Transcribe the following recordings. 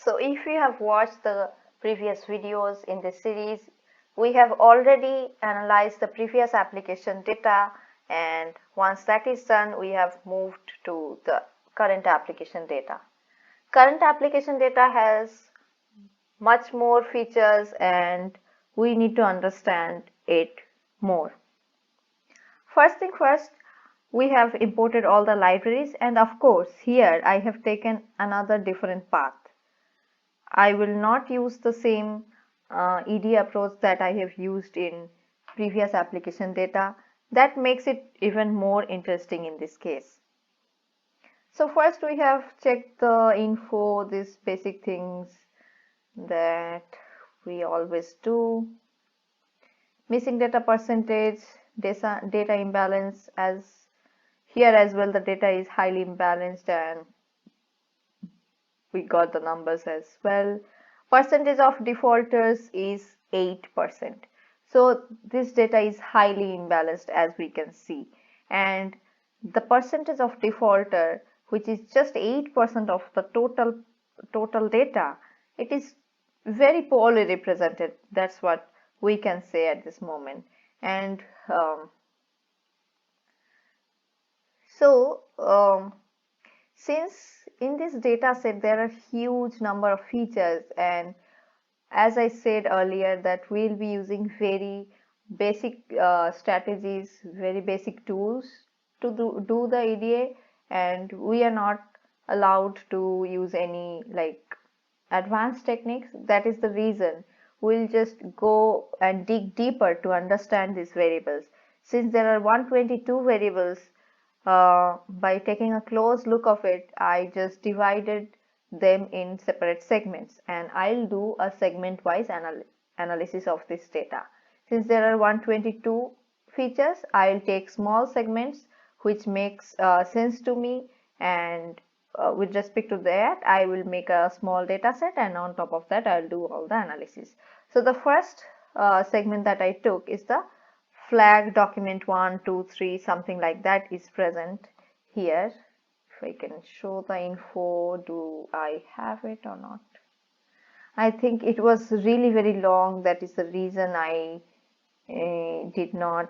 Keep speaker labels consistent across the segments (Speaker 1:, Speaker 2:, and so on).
Speaker 1: So if you have watched the previous videos in this series, we have already analyzed the previous application data, and once that is done, we have moved to the current application data. Current application data has much more features and we need to understand it more. First thing first, we have imported all the libraries, and of course here I have taken another different path. I will not use the same EDA approach that I have used in previous application data. That makes it even more interesting in this case. So first we have checked the info, these basic things that we always do. Missing data percentage, data imbalance, as here as well the data is highly imbalanced and we got the numbers as well. Percentage of defaulters is 8%. So this data is highly imbalanced as we can see. And the percentage of defaulter, which is just 8% of the total data, it is very poorly represented. That's what we can say at this moment. And since in this data set there are huge number of features, and as I said earlier that we'll be using very basic strategies, very basic tools to do the EDA, and we are not allowed to use any like advanced techniques. That is the reason we'll just go and dig deeper to understand these variables. Since there are 122 variables, by taking a close look of it, I just divided them in separate segments, and I'll do a segment wise analysis of this data. Since there are 122 features, I'll take small segments which makes sense to me, and with respect to that I will make a small data set, and on top of that I'll do all the analysis. So the first segment that I took is the flag document 1, 2, 3, something like that is present here. If I can show the info, do I have it or not? I think it was really very long. That is the reason I did not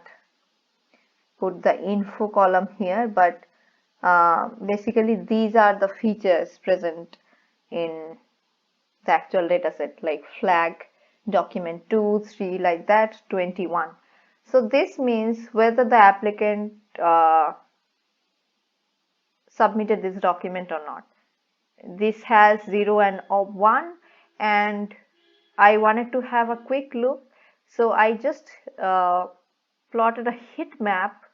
Speaker 1: put the info column here, but basically these are the features present in the actual dataset, like flag document 2, 3, like that, 21. So this means whether the applicant submitted this document or not. This has 0 and 1, and I wanted to have a quick look, so I just plotted a heat map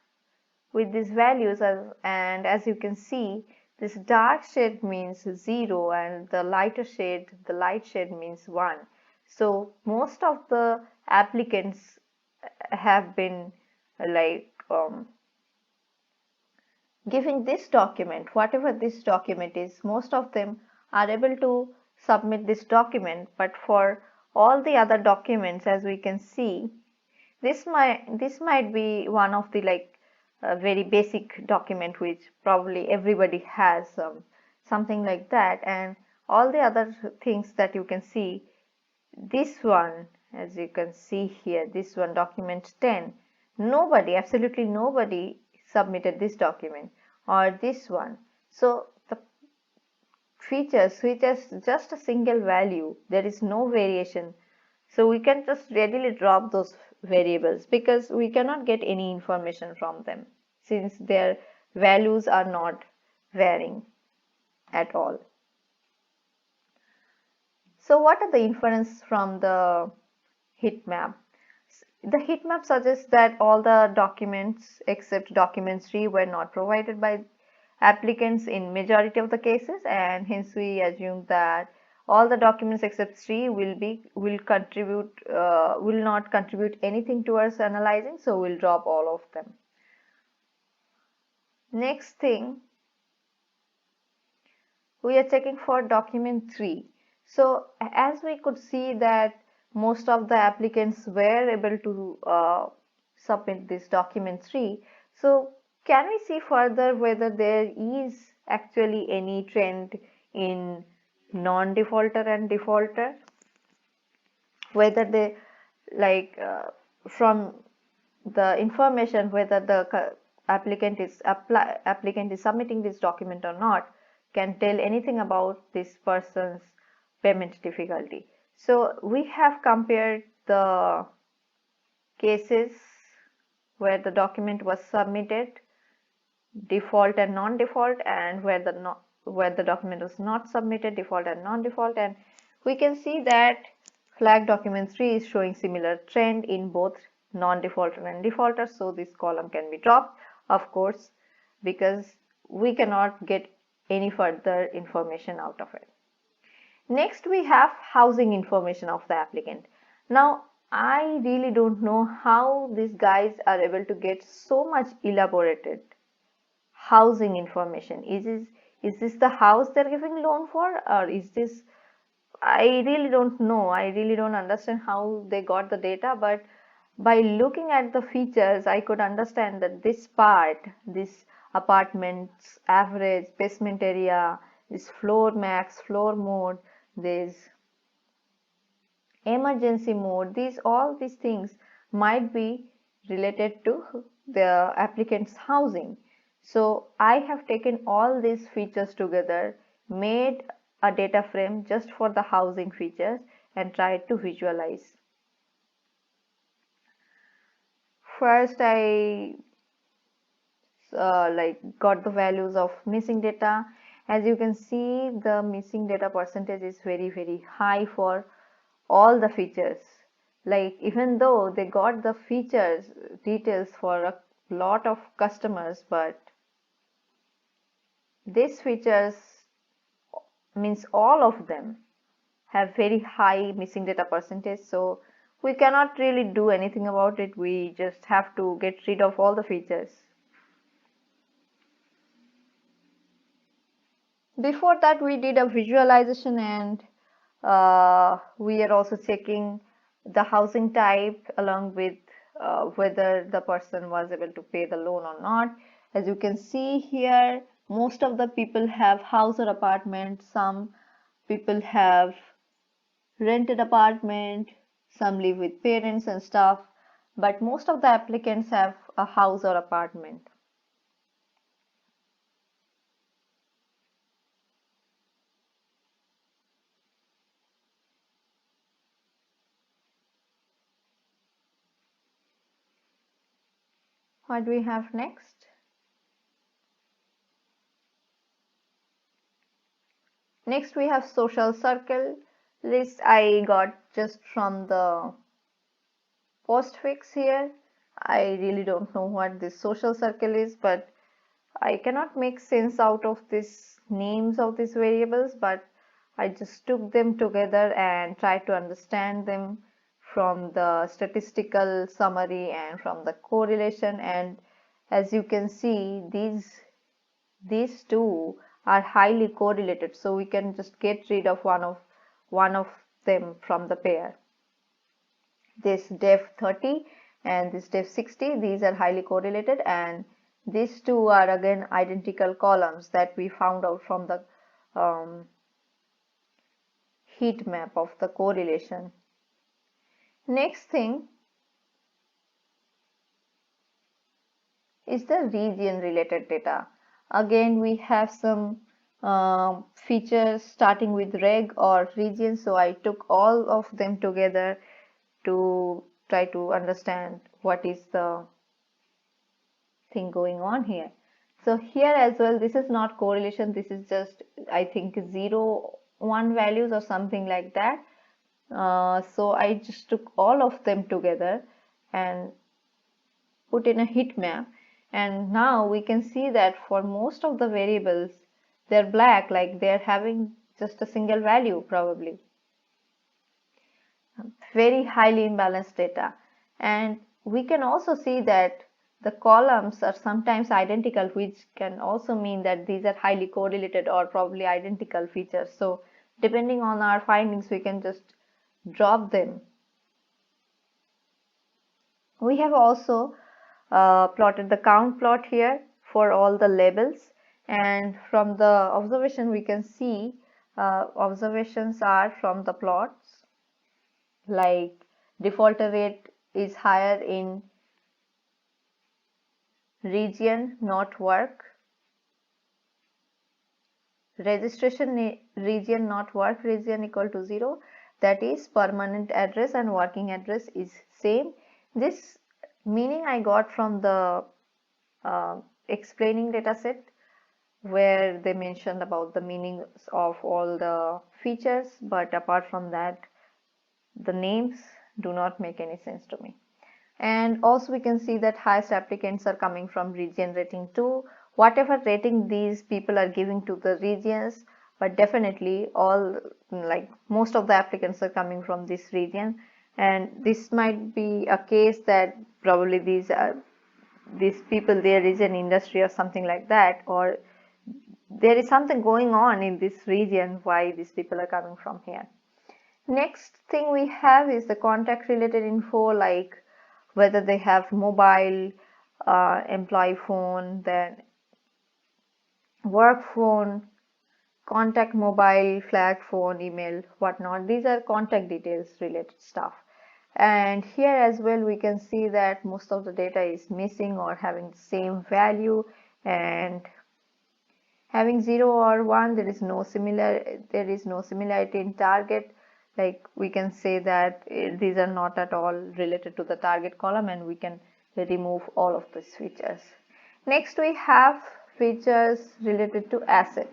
Speaker 1: with these values, and as you can see, this dark shade means 0 and the lighter shade, the light shade means 1. So most of the applicants have been like giving this document, whatever this document is, most of them are able to submit this document, but for all the other documents, as we can see, this might be one of the like very basic document which probably everybody has, something like that, and all the other things that you can see, this one, as you can see here, this one, document 10, nobody, absolutely nobody submitted this document, or this one. So the features which has just a single value, there is no variation, so we can just readily drop those variables because we cannot get any information from them since their values are not varying at all. So what are the inference from the heat map? The heat map suggests that all the documents except document 3 were not provided by applicants in majority of the cases, and hence we assume that all the documents except 3 will not contribute anything towards analyzing, so we'll drop all of them. Next thing, we are checking for document 3. So as we could see that most of the applicants were able to submit this document 3. So can we see further whether there is actually any trend in non-defaulter and defaulter, whether they from the information whether the applicant is submitting this document or not can tell anything about this person's payment difficulty. So we have compared the cases where the document was submitted, default and non-default, and where the document was not submitted, default and non-default, and we can see that flag document 3 is showing similar trend in both non-defaulter and defaulter, so this column can be dropped, of course, because we cannot get any further information out of it. Next, we have housing information of the applicant. Now, I really don't know how these guys are able to get so much elaborated housing information. Is this the house they're giving loan for, or is this, I really don't know. I really don't understand how they got the data, but by looking at the features, I could understand that this part, this apartment's average, basement area, this floor max, floor mode, this emergency mode, all these things might be related to the applicant's housing. So I have taken all these features together, made a data frame just for the housing features and tried to visualize. First, I got the values of missing data. As you can see, the missing data percentage is very high for all the features. Like, even though they got the features details for a lot of customers, but these features means all of them have very high missing data percentage, so we cannot really do anything about it. We just have to get rid of all the features. Before that, we did a visualization, and we are also checking the housing type along with whether the person was able to pay the loan or not. As you can see here, most of the people have house or apartment, some people have rented apartment, some live with parents and stuff, but most of the applicants have a house or apartment. What do we have next? Next we have social circle list. I got just from the postfix here. I really don't know what this social circle is, but I cannot make sense out of these names of these variables, but I just took them together and tried to understand them from the statistical summary and from the correlation. And as you can see, these two are highly correlated, so we can just get rid of one of them from the pair. This def 30 and this def 60, these are highly correlated, and these two are again identical columns that we found out from the heat map of the correlation. Next thing is the region related data. Again, we have some features starting with reg or region, so I took all of them together to try to understand what is the thing going on here. So here as well, this is not correlation, this is just, I think, 0, 1 values or something like that. So I just took all of them together and put in a heat map, and now we can see that for most of the variables they're black, like they're having just a single value, probably very highly imbalanced data. And we can also see that the columns are sometimes identical, which can also mean that these are highly correlated or probably identical features. So depending on our findings, we can just drop them. We have also plotted the count plot here for all the labels, and from the observation we can see observations are from the plots, like defaulter rate is higher in region not work, registration region not work region equal to 0, that is permanent address and working address is same. This meaning I got from the uh, explaining dataset, where they mentioned about the meanings of all the features, but apart from that the names do not make any sense to me. And also we can see that highest applicants are coming from region rating 2, whatever rating these people are giving to the regions, but definitely all, like most of the applicants are coming from this region. And this might be a case that probably these people, there is an industry or something like that, or there is something going on in this region why these people are coming from here. Next thing we have is the contact related info, like whether they have mobile, employee phone, then work phone, contact mobile, flag phone, email, whatnot. These are contact details related stuff. And here as well we can see that most of the data is missing or having the same value, and having 0 or 1, there is no similarity in target. Like we can say that these are not at all related to the target column, and we can remove all of these features. Next we have features related to asset,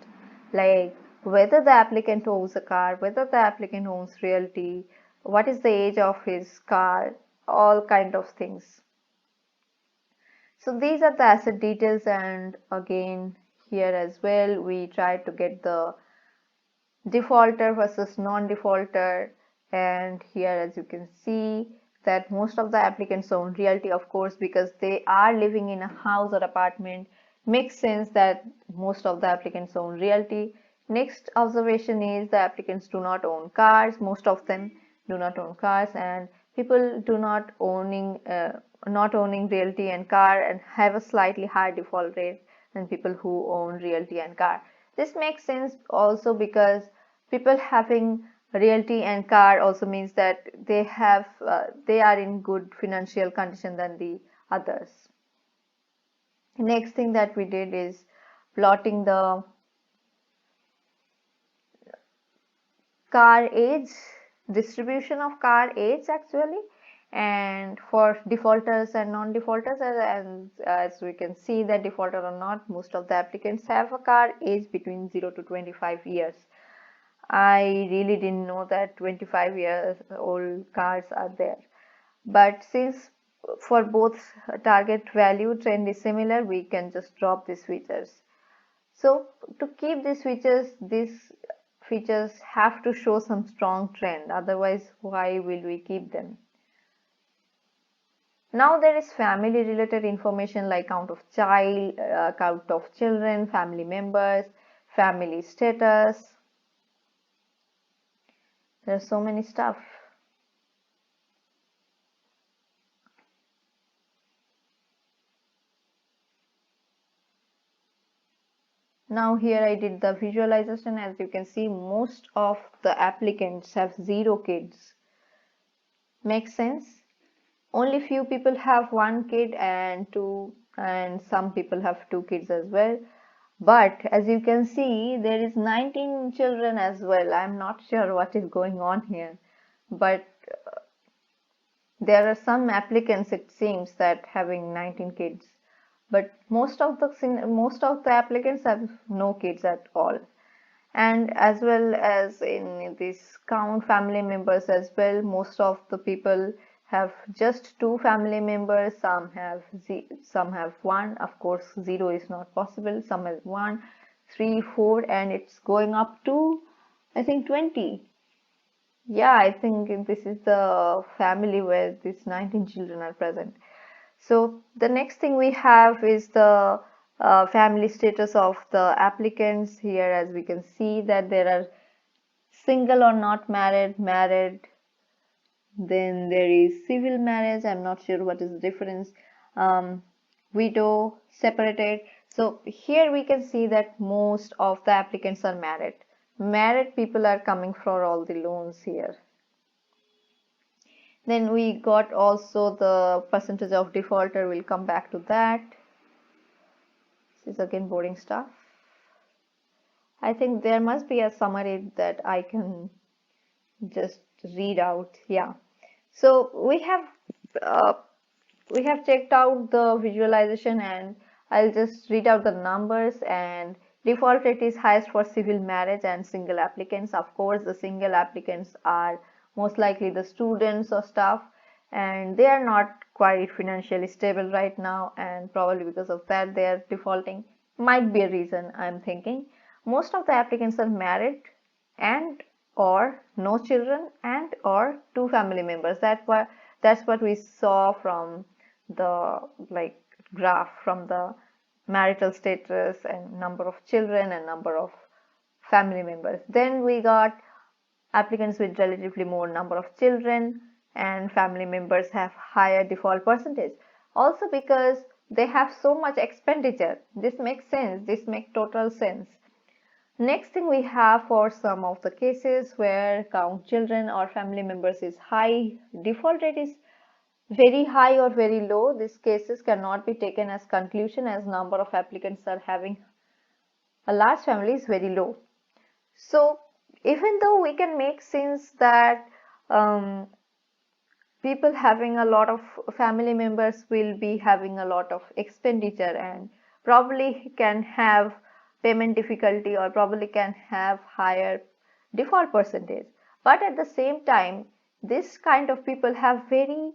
Speaker 1: like whether the applicant owns a car, whether the applicant owns realty, what is the age of his car, all kind of things. So these are the asset details, and again here as well we try to get the defaulter versus non-defaulter. And here as you can see that most of the applicants own realty, of course, because they are living in a house or apartment, makes sense that most of the applicants own realty. Next observation is the applicants do not own cars, most of them do not own cars, and people do not owning realty and car and have a slightly higher default rate than people who own realty and car. This makes sense also because people having realty and car also means that they are in good financial condition than the others. Next thing that we did is plotting the car age, distribution of car age actually, and for defaulters and non-defaulters, and as we can see that defaulter or not, most of the applicants have a car age between 0 to 25 years. I really didn't know that 25 years old cars are there, but since for both target value trend is similar, we can just drop these features. So to keep these features have to show some strong trend, otherwise why will we keep them? Now there is family related information like count of children, family members, family status. There's so many stuff. Now here I did the visualization. As you can see, most of the applicants have 0 kids. Makes sense? Only few people have 1 kid and some people have 2 kids as well. But as you can see, there is 19 children as well. I'm not sure what is going on here, but there are some applicants, it seems, that having 19 kids, but most of the applicants have no kids at all. And as well as in this count family members as well, most of the people have just 2 family members. Some have 1. Of course 0 is not possible. Some have 1, 3, 4, and it's going up to I think 20. Yeah, I think this is the family where these 19 children are present. So the next thing we have is the family status of the applicants. Here as we can see that there are single or not married, married, then there is civil marriage, I'm not sure what is the difference, widow, separated. So here we can see that most of the applicants are married. married people are coming for all the loans here. Then we got also the percentage of defaulter. We'll come back to that. This is again boring stuff. I think there must be a summary that I can just read out. Yeah. So we have checked out the visualization, and I'll just read out the numbers. And default rate is highest for civil marriage and single applicants. Of course, the single applicants are most likely the students or staff, and they are not quite financially stable right now, and probably because of that they are defaulting. Might be a reason, I'm thinking. Most of the applicants are married and or no children and or two family members. That's what we saw from the graph, from the marital status and number of children and number of family members. Then we got applicants with relatively more number of children and family members have higher default percentage, also because they have so much expenditure. This makes sense, this makes total sense. Next thing we have, for some of the cases where count children or family members is high, default rate is very high or very low. These cases cannot be taken as conclusion, as number of applicants are having a large family is very low. So even though we can make sense that people having a lot of family members will be having a lot of expenditure and probably can have payment difficulty or probably can have higher default percentage, but at the same time this kind of people have very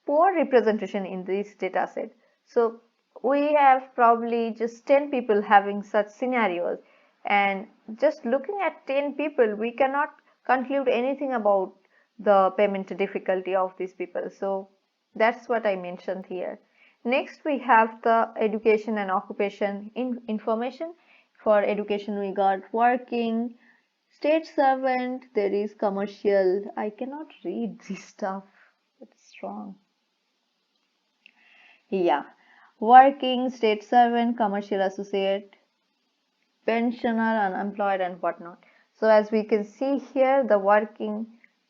Speaker 1: poor representation in this data set. So we have probably just 10 people having such scenarios, and just looking at 10 people we cannot conclude anything about the payment difficulty of these people. So that's what I mentioned here. Next we have the education and occupation information. For education we got working, state servant, there is commercial. I cannot read this stuff, it's wrong. Yeah, working, state servant, commercial associate, pensioner, unemployed and whatnot. So as we can see here, the working,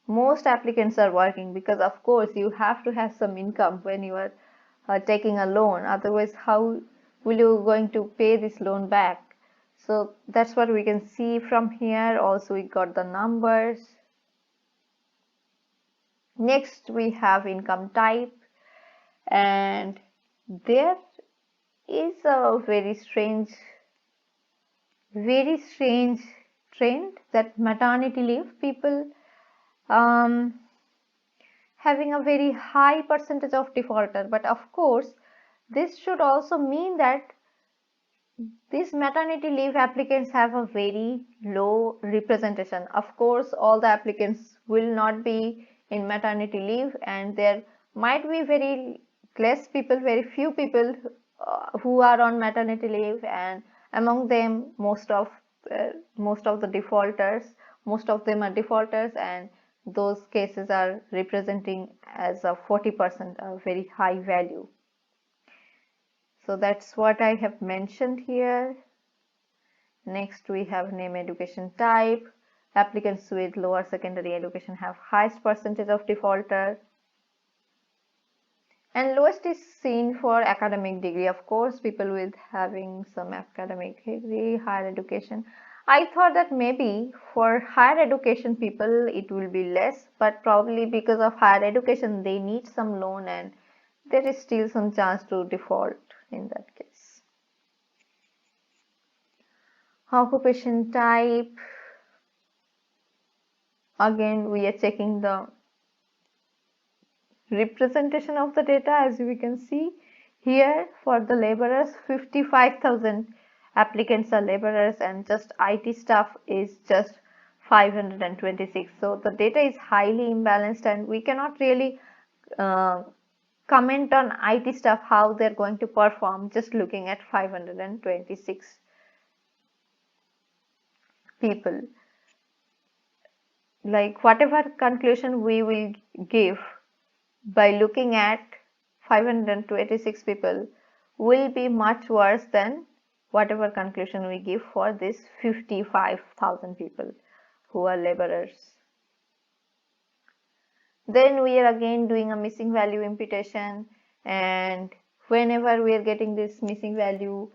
Speaker 1: most applicants are working because of course you have to have some income when you are taking a loan, otherwise how will you going to pay this loan back? So that's what we can see from here. Also we got the numbers. Next we have income type, and there is a very strange trend that maternity leave people having a very high percentage of defaulter. But of course this should also mean that these maternity leave applicants have a very low representation. Of course all the applicants will not be in maternity leave, and there might be very less people, very few people who are on maternity leave, and among them most of the defaulters, most of them are defaulters, and those cases are representing as a 40%, a very high value. So that's what I have mentioned here. Next we have name education type. Applicants with lower secondary education have highest percentage of defaulter, and lowest is seen for academic degree. Of course people with having some academic degree, higher education. I thought that maybe for higher education people it will be less, but probably because of higher education they need some loan and there is still some chance to default in that case. Occupation type, again we are checking the representation of the data. As we can see here, for the laborers 55,000 applicants are laborers, and just IT staff is just 526. So the data is highly imbalanced, and we cannot really comment on IT staff how they're going to perform just looking at 526 people. Like whatever conclusion we will give by looking at 526 people will be much worse than whatever conclusion we give for this 55,000 people who are laborers. Then we are again doing a missing value imputation, and whenever we are getting this missing value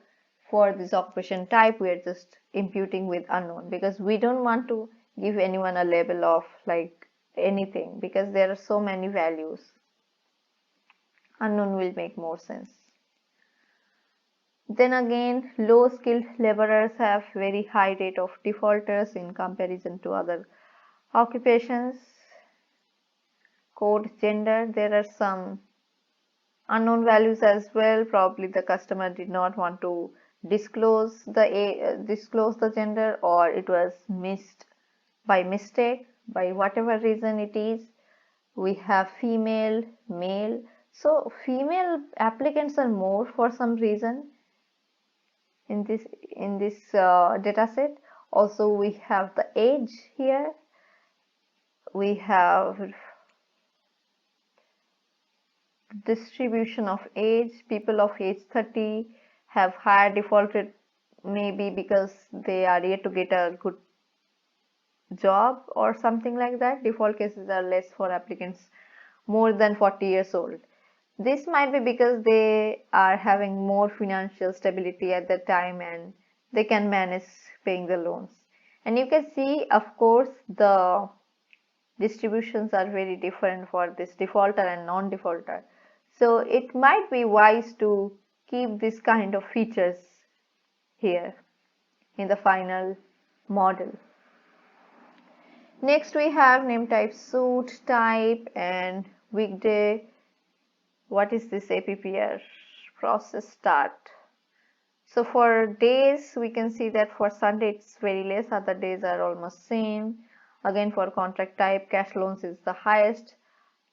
Speaker 1: for this occupation type, we are just imputing with unknown, because we don't want to give anyone a label of like anything, because there are so many values. Unknown will make more sense. Then again, low skilled laborers have very high rate of defaulters in comparison to other occupations. Code gender, there are some unknown values as well. Probably the customer did not want to disclose the gender, or it was missed by mistake, by whatever reason it is. We have female, male. So female applicants are more for some reason in this data set. Also we have the age here. We have distribution of age. People of age 30 have higher default rate, maybe because they are yet to get a good job or something like that. Default cases are less for applicants more than 40 years old. This might be because they are having more financial stability at that time and they can manage paying the loans. And you can see, of course, the distributions are very different for this defaulter and non-defaulter. So it might be wise to keep this kind of features here in the final model. Next we have name type suit type and weekday. What is this APPR? Process start. So for days we can see that for Sunday it's very less, other days are almost same. Again, for contract type, cash loans is the highest.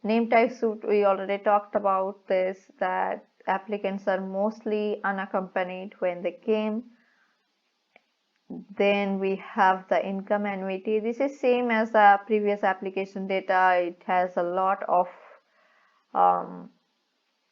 Speaker 1: Name type suit, we already talked about this, that applicants are mostly unaccompanied when they came. Then we have the income annuity. This is same as the previous application data. It has a lot of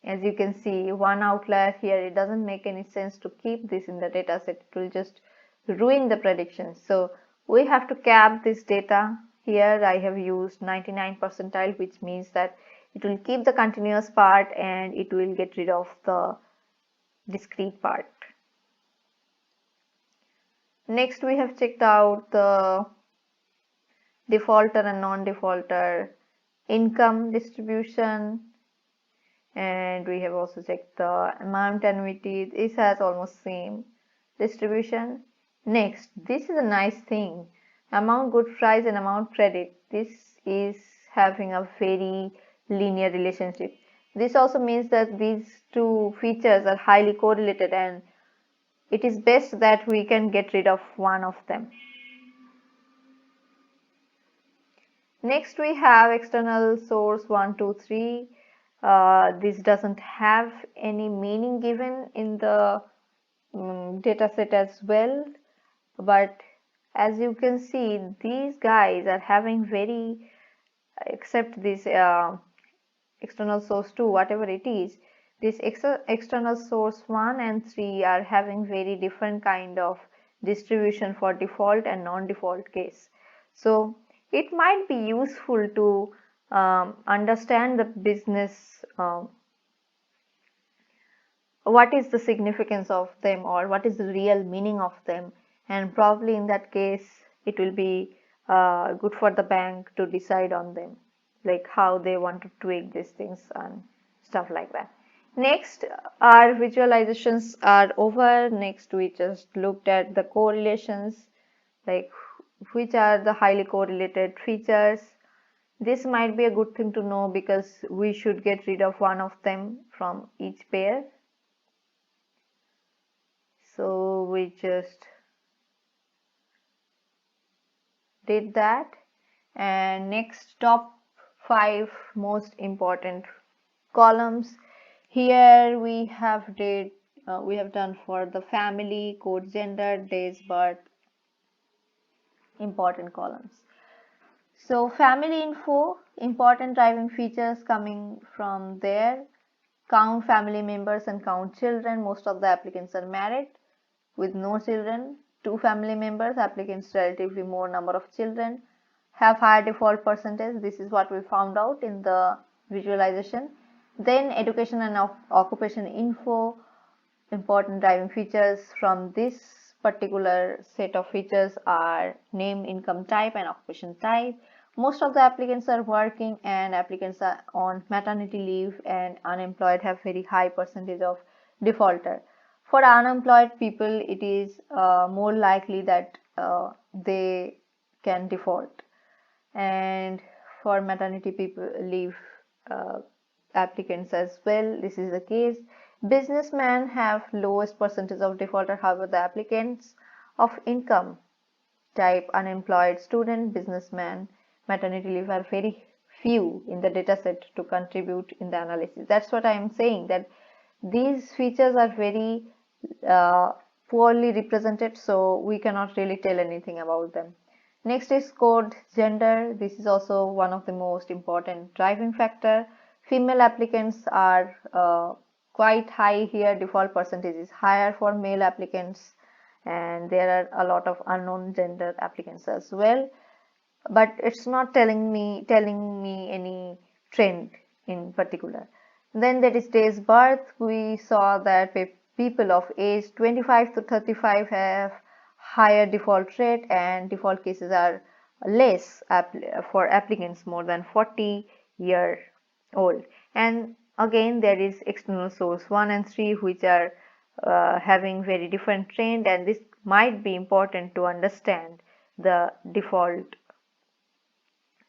Speaker 1: as you can see, one outlier here. It doesn't make any sense to keep this in the data set. It will just ruin the predictions. So we have to cap this data. Here I have used 99 percentile, which means that it will keep the continuous part and it will get rid of the discrete part. Next we have checked out the defaulter and non-defaulter income distribution, and we have also checked the amount annuity. This has almost same distribution. Next, this is a nice thing, amount good price and amount credit. This is having a very linear relationship. This also means that these two features are highly correlated and it is best that we can get rid of one of them. Next we have external source 1, 2, 3. This doesn't have any meaning given in the data set as well, but as you can see, these guys are having very, except this external source 2, whatever it is, this external source 1 and 3 are having very different kind of distribution for default and non-default case. So it might be useful to understand the business, what is the significance of them or what is the real meaning of them, and probably in that case it will be good for the bank to decide on them, like how they want to tweak these things and stuff like that. Next, our visualizations are over. Next, we just looked at the correlations, like which are the highly correlated features. This might be a good thing to know because we should get rid of one of them from each pair. So we just did that. And next, top 5 most important columns. Here we have done for the family, code gender, days birth, important columns. So family info, important driving features coming from there. Count family members and count children. Most of the applicants are married. with no children, 2 family members, applicants relatively more number of children, have higher default percentage. This is what we found out in the visualization. Then education and occupation info, important driving features from this particular set of features are name, income type and occupation type. Most of the applicants are working and applicants are on maternity leave and unemployed have very high percentage of defaulter. For unemployed people, it is more likely that they can default. And for maternity people leave uh, applicants as well, this is the case. Businessmen have lowest percentage of defaulter, however the applicants of income type unemployed, student, businessman, maternity leave are very few in the dataset to contribute in the analysis. That's what I am saying, that these features are very uh, poorly represented, so we cannot really tell anything about them. Next is code gender. This is also one of the most important driving factor. Female applicants are quite high here. Default percentage is higher for male applicants, and there are a lot of unknown gender applicants as well. But it's not telling me any trend in particular. Then there is days birth. We saw that people of age 25 to 35 have higher default rate and default cases are less for applicants more than 40-year old. And again there is external source 1 and 3 which are having very different trend, and this might be important to understand the default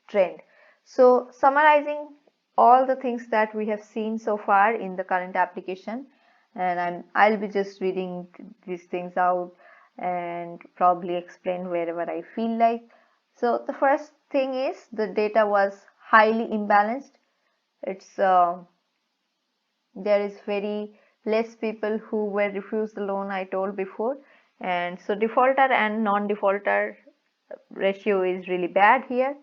Speaker 1: trend. So summarizing all the things that we have seen so far in the current application, and I'll be just reading these things out and probably explain wherever I feel like. So the first thing is the data was highly imbalanced. It's there is very less people who were refused the loan I told before, and so defaulter and non-defaulter ratio is really bad here.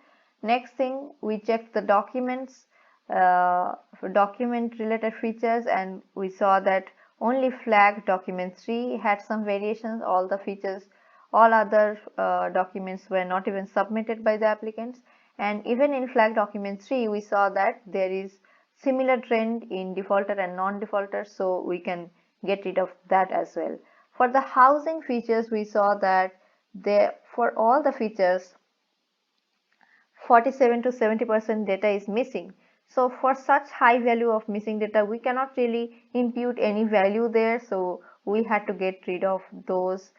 Speaker 1: Next thing, we checked the documents for document related features, and we saw that only flag document 3 had some variations. All the features, all other documents were not even submitted by the applicants, and even in flag document 3 we saw that there is similar trend in defaulter and non-defaulter, so we can get rid of that as well. For the housing features, we saw that there for all the features 47 to 70% data is missing. So for such high value of missing data, we cannot really impute any value there, so we had to get rid of those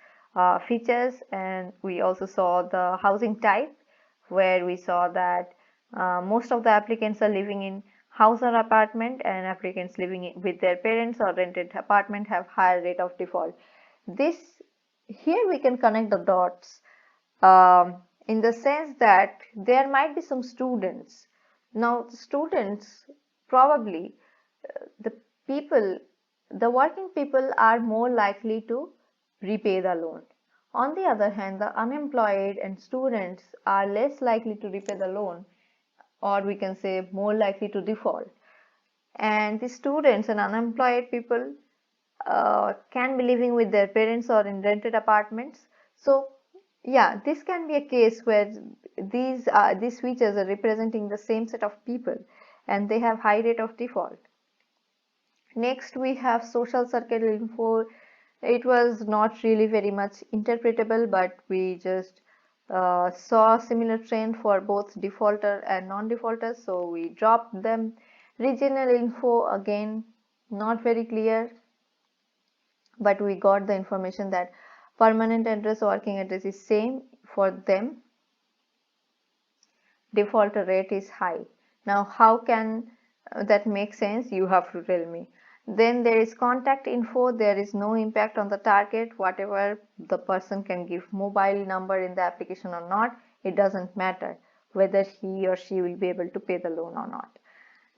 Speaker 1: features. And we also saw the housing type, where we saw that most of the applicants are living in house or apartment, and applicants living with their parents or rented apartment have higher rate of default. This here we can connect the dots in the sense that there might be some students. Now students probably the people, the working people are more likely to repay the loan. On the other hand, the unemployed and students are less likely to repay the loan, or we can say more likely to default. And the students and unemployed people can be living with their parents or in rented apartments. So yeah, this can be a case where these features are representing the same set of people and they have high rate of default. Next we have social circle info. It was not really very much interpretable, but we just saw similar trend for both defaulter and non-defaulters, so we dropped them. Regional info, again not very clear, but we got the information that permanent address, working address is same for them. Default rate is high. Now how can that make sense? You have to tell me. Then there is contact info. There is no impact on the target. Whatever the person can give mobile number in the application or not, it doesn't matter whether he or she will be able to pay the loan or not.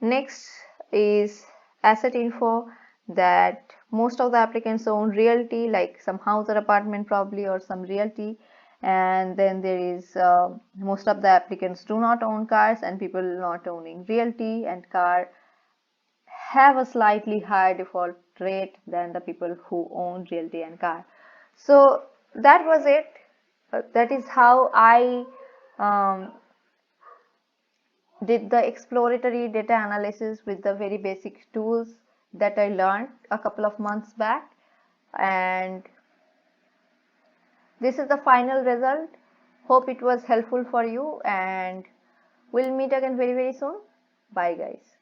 Speaker 1: Next is asset info, that most of the applicants own realty, like some house or apartment probably, or some realty. And then there is most of the applicants do not own cars, and people not owning realty and car have a slightly higher default rate than the people who own realty and car. So that was it. That is how I um, did the exploratory data analysis with the very basic tools that I learned a couple of months back. And this is the final result. Hope it was helpful for you, and we'll meet again very, very soon. Bye, guys.